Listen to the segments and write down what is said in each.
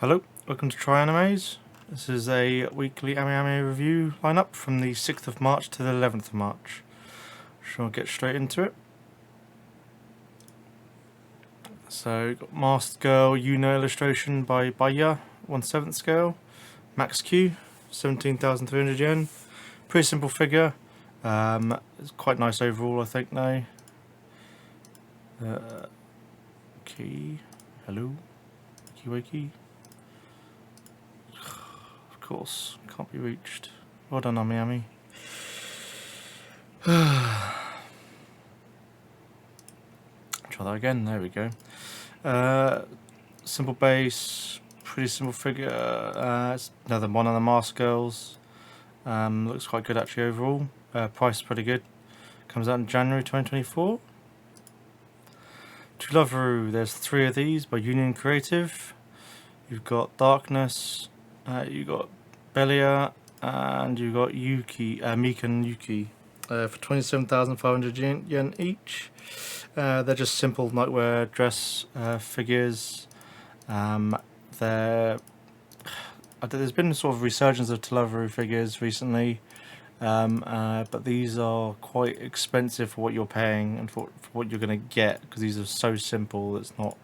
Hello, welcome to Try Animes. This is a weekly AmiAmi review lineup from the 6th of March to the 11th of March. Shall we get straight into it? So, got Masked Girl Yuno illustration by Baya, 1/7 scale. Max Q, 17,300 yen. Pretty simple figure. It's quite nice overall, I think, now. Key. Hello. Wakey. Of course, can't be reached. Well done, AmiAmi. Try that again. There we go. Simple base, pretty simple figure. It's another one of the Masked Girls. Looks quite good actually overall. Price is pretty good. Comes out in January 2024. To Loveru, there's 3 of these by Union Creative. You've got Darkness, you've got Belia, and you've got Yuki, Mika and Yuki, for 27,500 yen each. They're just simple nightwear dress figures. There's been sort of resurgence of Televeru figures recently, but these are quite expensive for what you're paying and for what you're going to get, because these are so simple. It's not.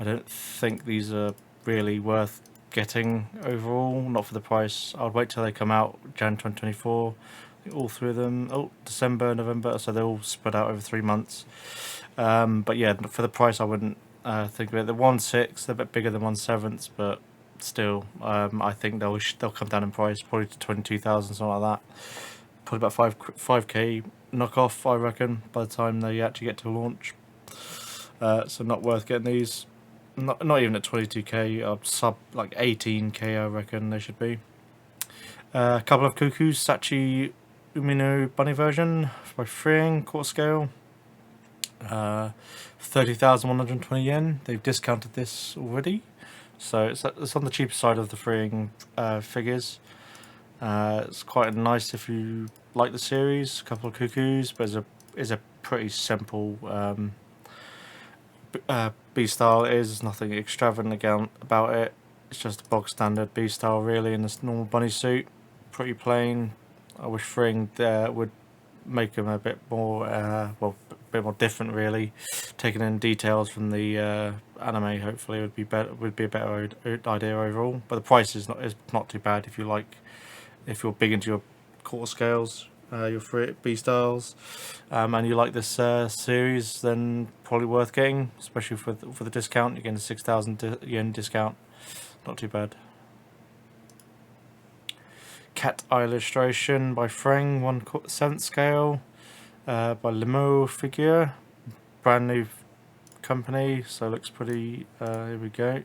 I don't think these are really worth getting overall, not for the price. I'd wait till they come out Jan 2024. All 3 of them, December, November, so they're all spread out over 3 months. But yeah, for the price I wouldn't think of it. The 1/6, they're a bit bigger than 1/7, but still, I think they'll come down in price, probably to 22,000, something like that. Probably about 5k knockoff, I reckon, by the time they actually get to launch. So not worth getting these. Not even at 22k, sub like 18k, I reckon they should be. A couple of Cuckoos, Sachi Umino bunny version by Freeing, quarter scale. 30,120 yen. They've discounted this already, so it's on the cheaper side of the Freeing figures. It's quite nice if you like the series. A couple of Cuckoos, but it's a pretty simple B-style. It is nothing extravagant about it. It's just a bog standard B-style really, in this normal bunny suit. Pretty plain. I wish Freeing would make them a bit more, a bit more different really. Taking in details from the anime, hopefully, would be a better idea overall. But the price is not too bad if you're big into your quarter scales, your B styles, and you like this series, then probably worth getting, especially for the discount. You're getting a 6,000 yen discount. Not too bad. Cat Eye illustration by Freng, 1/7 scale, by Limo figure, brand new company, so it looks pretty. Here we go.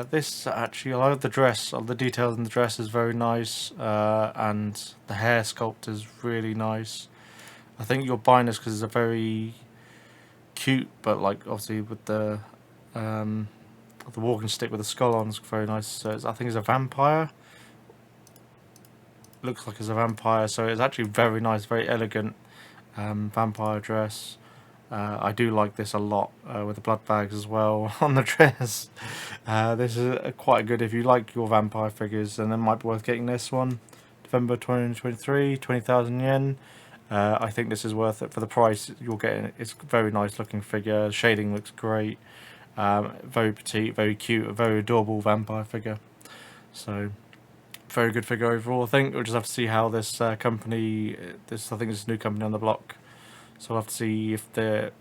This actually, I like the dress. All the details in the dress is very nice, and the hair sculpt is really nice. I think you're buying this because it's a very cute, but like obviously with the walking stick with the skull on is very nice. So I think it's a vampire. Looks like it's a vampire, so it's actually very nice, very elegant vampire dress. I do like this a lot, with the blood bags as well on the dress. This is quite good if you like your vampire figures, and it might be worth getting this one. November 2023, 20,000 yen. I think this is worth it for the price you're getting. It's a very nice looking figure. Shading looks great. Very petite, very cute, a very adorable vampire figure. So very good figure overall. I think we'll just have to see how this company. I think it's a new company on the block. So we'll have to see if the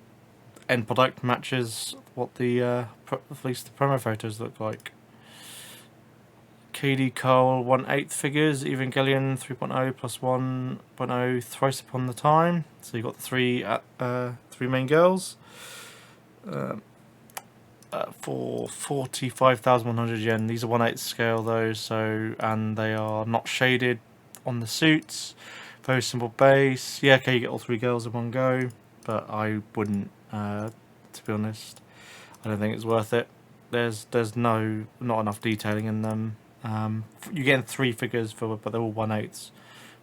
end product matches what at least the promo photos look like. KD Cole 1/8 figures, Evangelion 3.0 plus 1.0 thrice upon the time. So you've got the three main girls. For 45,100 yen. These are 1/8 scale though, and they are not shaded on the suits. Very simple base. Yeah, okay, you get all 3 girls in one go, but I wouldn't, to be honest. I don't think it's worth it. There's not enough detailing in them. You're getting 3 figures but they're all 1/8.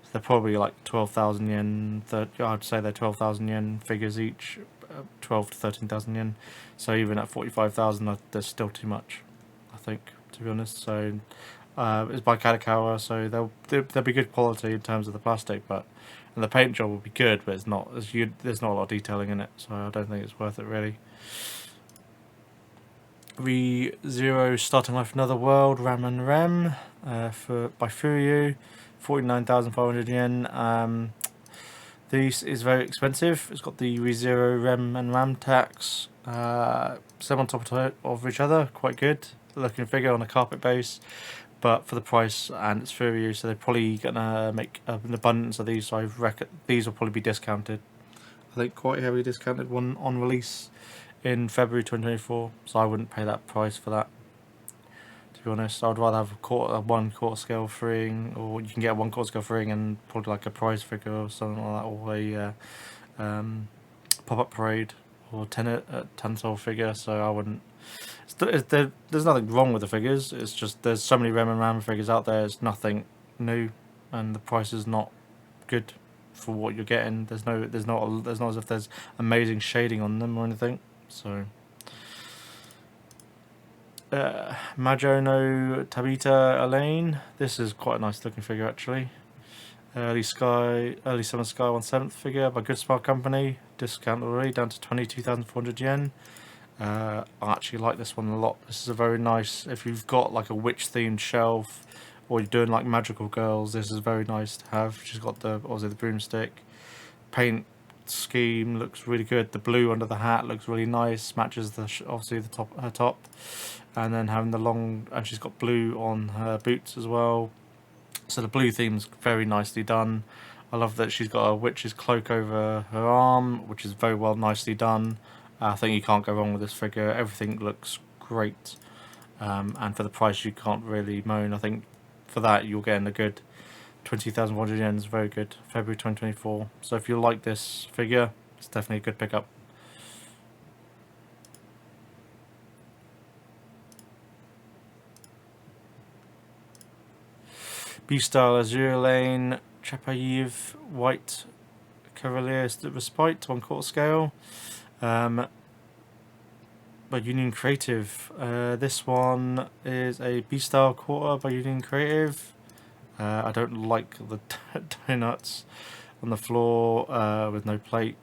So they're probably like 12,000 yen. I'd say they're 12,000 yen figures each. 12 to 13,000 yen. So even at 45,000, there's still too much. think, to be honest. So it's by Kadakawa, so they'll be good quality in terms of the plastic, but and the paint job will be good, but it's not there's not a lot of detailing in it, so I don't think it's worth it really. ReZero Starting Life Another World Ramen Rem by Furyu, 49,500 yen. This is very expensive. It's got the ReZero Rem and Ram tax, some on top of each other, quite good looking figure on a carpet base, but for the price, and it's Furyu, so they're probably gonna make an abundance of these, so I reckon these will probably be discounted. I think quite heavily discounted one on release in February 2024, so I wouldn't pay that price for that, to be honest. I'd rather have a 1 quarter scale freeing, or you can get a 1 quarter scale freeing and probably like a prize figure or something like that, or a pop-up parade or 10 soul figure, so I wouldn't. There's nothing wrong with the figures, it's just there's so many Rem and Ram figures out there, it's nothing new, and the price is not good for what you're getting. There's not as if there's amazing shading on them or anything. So Majo no Tabita Elaine. This is quite a nice looking figure actually. Early Summer Sky 1/7 figure by Good Smile Company. Discount already down to 22,400 yen. I actually like this one a lot. This is a very nice, if you've got like a witch themed shelf or you're doing like magical girls, this is very nice to have. She's got obviously the broomstick. Paint scheme looks really good. The blue under the hat looks really nice, matches obviously her top, and then having the long, and she's got blue on her boots as well, so the blue theme's very nicely done. I love that she's got a witch's cloak over her arm, which is very nicely done. I think you can't go wrong with this figure. Everything looks great, and for the price you can't really moan. I think for that you're getting a good 20,100 yen is very good. February 2024. So if you like this figure, it's definitely a good pickup. B-Style Azure Lane Chapayev White Cavalier Respite 1 quarter scale. By Union Creative. This one is a B-Style quarter by Union Creative. I don't like the donuts on the floor with no plate.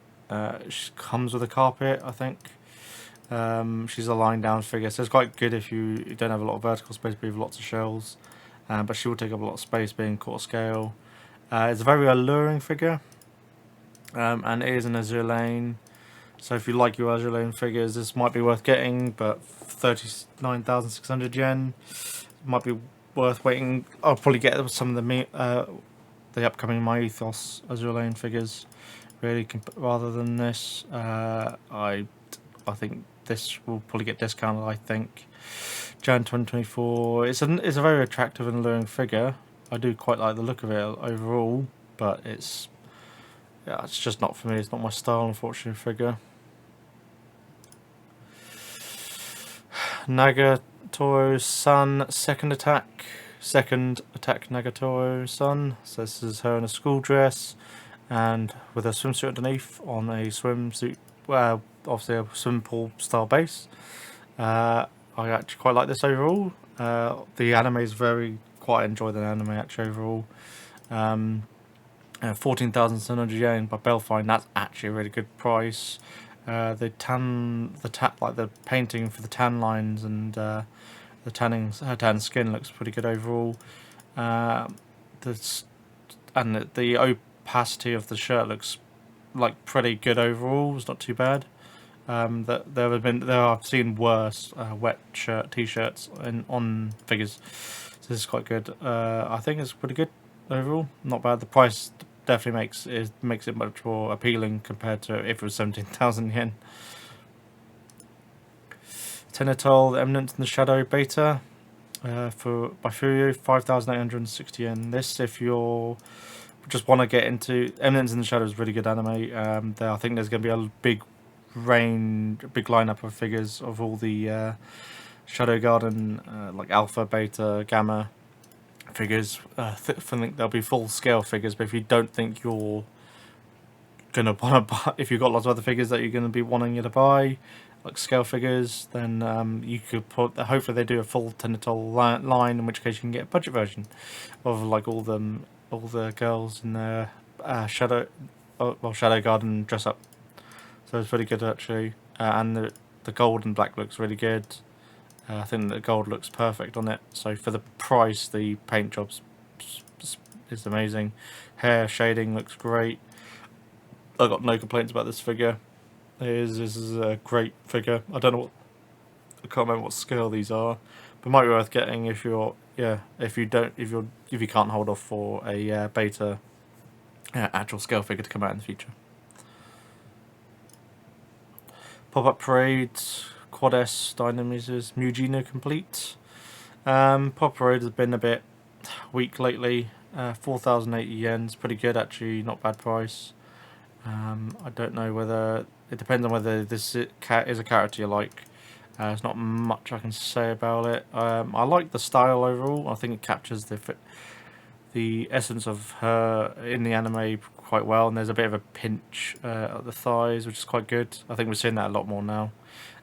She comes with a carpet, I think. She's a lying down figure, so it's quite good if you don't have a lot of vertical space but you have lots of shells. But she will take up a lot of space being quarter scale. It's a very alluring figure, and it is an Azure Lane. So if you like your Azure Lane figures, this might be worth getting, but 39,600 yen might be worth waiting. I'll probably get some of the upcoming My Ethos Azure Lane figures, really, rather than this. I think this will probably get discounted. I think Jan 2024. It's a very attractive and alluring figure. I do quite like the look of it overall, but it's just not for me. It's not my style, unfortunately. Figure. Nagatoro's Sun Second Attack Nagatoro Sun. So this is her in a school dress and with a swimsuit underneath on a swimsuit, obviously a swimming pool style base. I actually quite like this overall. The anime is quite enjoy the anime actually overall. 14,700 yen by Belfine. That's actually a really good price. The painting for the tan lines and her tan skin looks pretty good overall. The opacity of the shirt looks like pretty good overall. It's not too bad. I've seen worse wet t-shirts on figures, so this is quite good. I think it's pretty good overall. Not bad. The price definitely makes it much more appealing compared to if it was 17,000 yen. Tenatol, The Eminence in the Shadow beta by Furyu, 5,860 yen. This, if you just want to get into Eminence in the Shadow, is really good anime. I think there's going to be a big lineup of figures of all the Shadow Garden, like Alpha, Beta, Gamma figures. I think there'll be full scale figures, but if you don't think you're gonna want to buy, if you've got lots of other figures that you're going to be wanting you to buy, like scale figures, then you could put. Hopefully, they do a full Tenatol line, in which case you can get a budget version of like all the girls in their Shadow Garden dress up. So it's pretty good actually, and the gold and black looks really good. I think the gold looks perfect on it. So for the price, the paint job's is amazing. Hair shading looks great. I got no complaints about this figure. This is a great figure. I don't know what, I can't remember what scale these are, but might be worth getting if you're if you can't hold off for a beta actual scale figure to come out in the future. Pop-up parade, Quad S Dynamisers, Mugino complete. Pop parade has been a bit weak lately. 4,080 yen is pretty good actually, not bad price. I don't know whether it depends on whether this is a character you like. There's not much I can say about it. I like the style overall. I think it captures the essence of her in the anime quite well, and there's a bit of a pinch at the thighs, which is quite good. I think we're seeing that a lot more now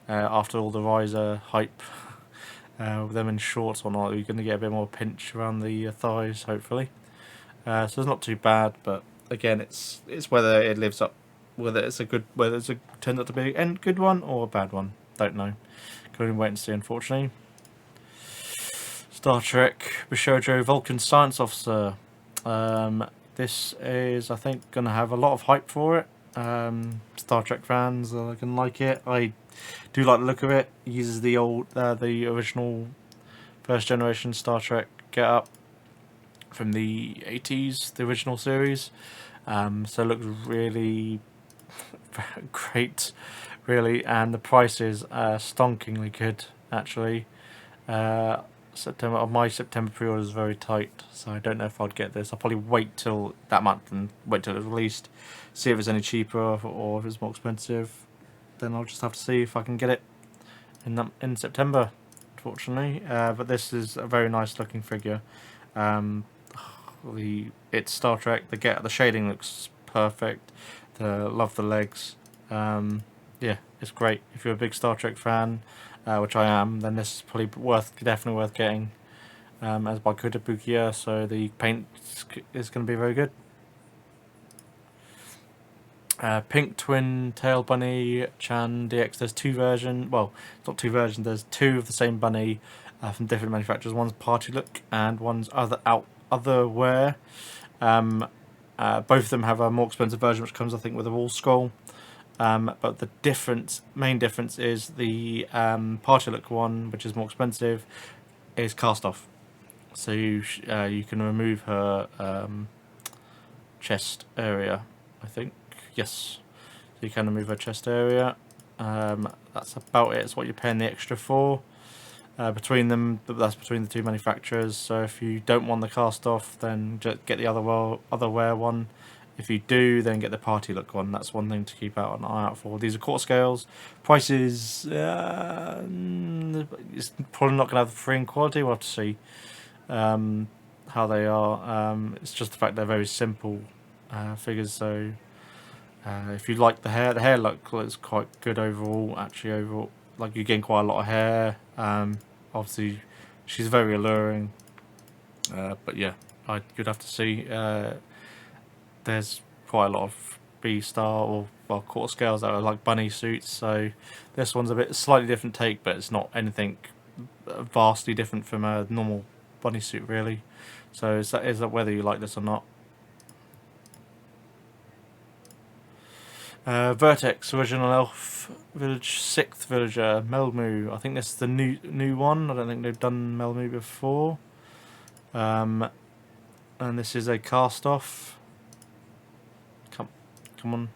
after all the Riser hype. With them in shorts or not, you're going to get a bit more pinch around the thighs, hopefully. So it's not too bad, but again, it's whether it lives up, whether it's turns out to be a good one or a bad one. Don't know. Can only wait and see, unfortunately. Star Trek Bishojo Vulcan Science Officer. This is, I think, going to have a lot of hype for it. Star Trek fans are going to like it. I do like the look of it. It uses the original first generation Star Trek get-up from the 80s, the original series. So it looks really great, really, and the price is stonkingly good, actually. My September pre-order is very tight, so I don't know if I'd get this. I'll probably wait till that month and wait till it's released, see if it's any cheaper or if it's more expensive. Then I'll just have to see if I can get it in September, unfortunately. But this is a very nice looking figure. It's Star Trek. The shading looks perfect. Love the legs. Yeah, it's great. If you're a big Star Trek fan, which I am, then this is probably definitely worth getting. As by Kotobukiya, so the paint is going to be very good. Pink Twin Tail Bunny Chan DX. There's two versions. Well, it's not two versions. There's two of the same bunny from different manufacturers. One's Party Look and one's Other Wear. Both of them have a more expensive version, which comes, I think, with a wall scroll. But the main difference is the Party Look one, which is more expensive, is cast off. So you can remove her chest area, I think. Yes, so you can remove her chest area. That's about it. It's what you're paying the extra for between them. But that's between the two manufacturers. So if you don't want the cast off, then just get the Other Wear one. If you do, then get the Party Look one. That's one thing to keep an eye out for. These are quarter scales. Prices, it's probably not going to have the free quality. We'll have to see how they are. It's just the fact they're very simple figures. So if you like the hair look is quite good overall. Actually, overall, like you're getting quite a lot of hair. Obviously, she's very alluring. But yeah, you'd have to see. There's quite a lot of B-star or quarter scales that are like bunny suits, so this one's a slightly different take, but it's not anything vastly different from a normal bunny suit, really. So is that whether you like this or not. Vertex Original Elf Village 6th Villager Melmu. I think this is the new one. I don't think they've done Melmu before. And this is a cast off. Come on.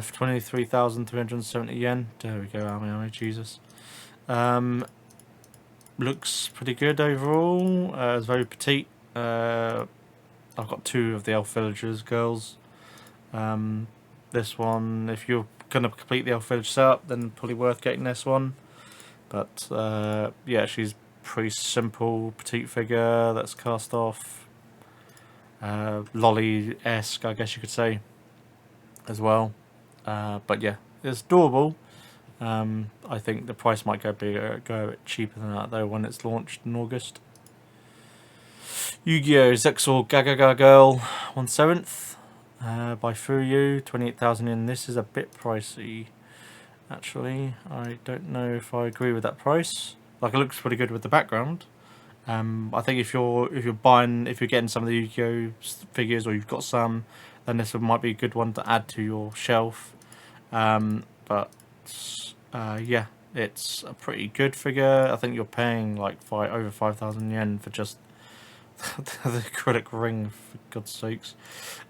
For 23,370 yen. There we go, AmiAmi, Jesus. Looks pretty good overall. It's very petite. I've got two of the Elf Villagers girls. This one, if you're going to complete the Elf Village setup, then probably worth getting this one. But yeah, she's pretty simple, petite figure that's cast off. Lolly-esque, I guess you could say, as well. But yeah, it's adorable. I think the price might go a bit cheaper than that though when it's launched in August. Yu-Gi-Oh! Zexor Gagaga Girl 1/7 by Fuyu, 28,000 yen. This is a bit pricey, actually. I don't know if I agree with that price. Like, it looks pretty good with the background. I think if you're getting some of the Yu-Gi-Oh! Figures, or you've got some, then this might be a good one to add to your shelf. But yeah, it's a pretty good figure. I think you're paying like over 5,000 yen for just the acrylic ring, for God's sakes.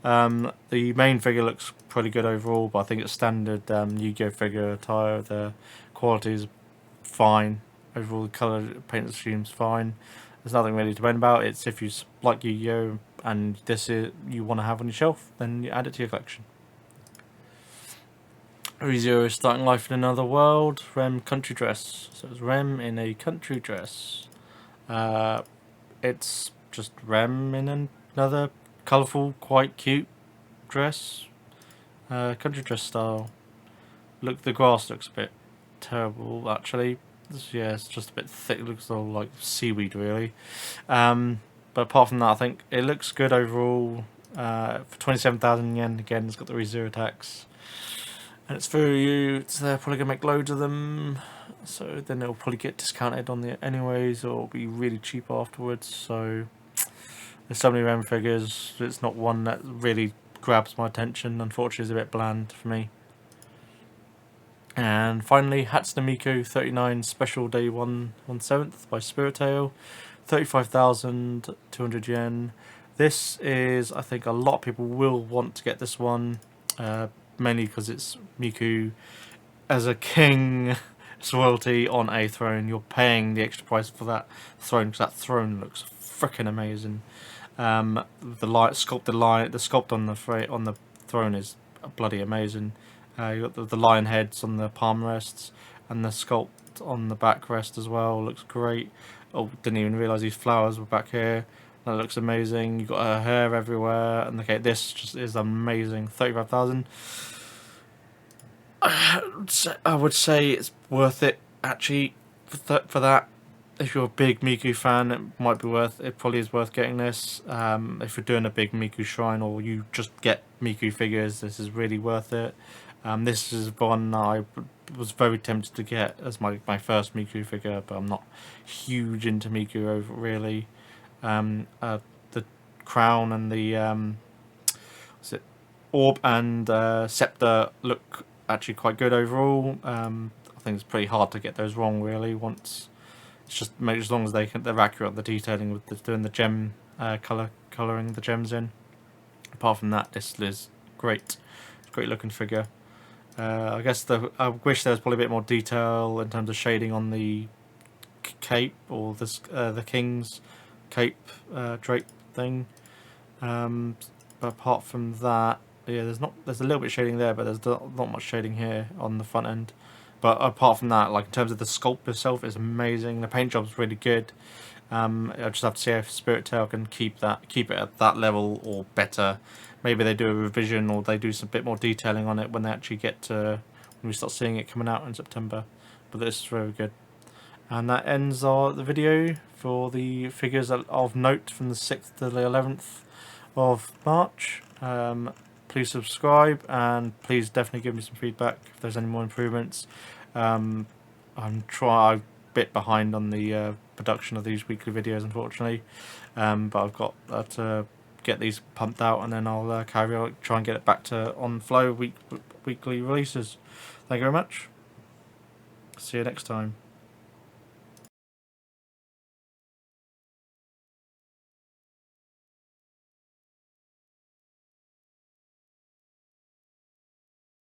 The main figure looks pretty good overall, but I think it's standard Yu-Gi-Oh! Figure attire. The quality is fine. Overall, the colour paint scheme's fine. There's nothing really to moan about. It's if you like Yu-Gi-Oh! And this is you want to have on your shelf, then you add it to your collection. ReZero Starting Life in Another World, Rem Country Dress. So it's Rem in a country dress. It's just Rem in another colourful, quite cute dress. Country dress style. Look, the grass looks a bit terrible, actually. Yeah, it's just a bit thick. It looks all like seaweed, really. But apart from that, I think it looks good overall. For 27,000 yen, again, it's got the ReZero tax. And it's for you, so they're probably going to make loads of them. So then it'll probably get discounted on the anyways, or it'll be really cheap afterwards. So there's so many Rem figures. It's not one that really grabs my attention. Unfortunately, it's a bit bland for me. And finally, Hatsune Miku 39 Special Day 1/7 by Spirit Tail, 35,200 yen. This is, I think, a lot of people will want to get this one, mainly because it's Miku as a king royalty on a throne. You're paying the extra price for that throne because that throne looks freaking amazing. The sculpt on the throne is bloody amazing. You got the lion heads on the palm rests, and the sculpt on the backrest as well looks great. Oh, didn't even realise these flowers were back here. That looks amazing. You got her hair everywhere, and okay, this just is amazing. 35,000. I would say it's worth it actually for that. If you're a big Miku fan, it might be worth. It probably is worth getting this. If you're doing a big Miku shrine, or you just get Miku figures, this is really worth it. This is one I was very tempted to get as my first Miku figure, but I'm not huge into Miku over really. The crown and the orb and scepter look actually quite good overall. I think it's pretty hard to get those wrong really. Once it's just as long as they're accurate, the detailing with doing the gem colouring the gems in. Apart from that, this is great. It's a great looking figure. I guess I wish there was probably a bit more detail in terms of shading on the cape, or the king's cape drape thing. But apart from that, yeah, there's a little bit of shading there, but there's not much shading here on the front end. But apart from that, like in terms of the sculpt itself, it's amazing. The paint job's really good. I just have to see if Spirit Tail can keep it at that level or better. Maybe they do a revision, or they do some bit more detailing on it when they actually get to when we start seeing it coming out in September. But this is very good. And that ends the video for the figures of note from the 6th to the 11th of March. Please subscribe, and please definitely give me some feedback if there's any more improvements. I'm a bit behind on the production of these weekly videos, unfortunately, but I've got to get these pumped out, and then I'll try and get it back to on flow weekly releases. Thank you very much. See you next time.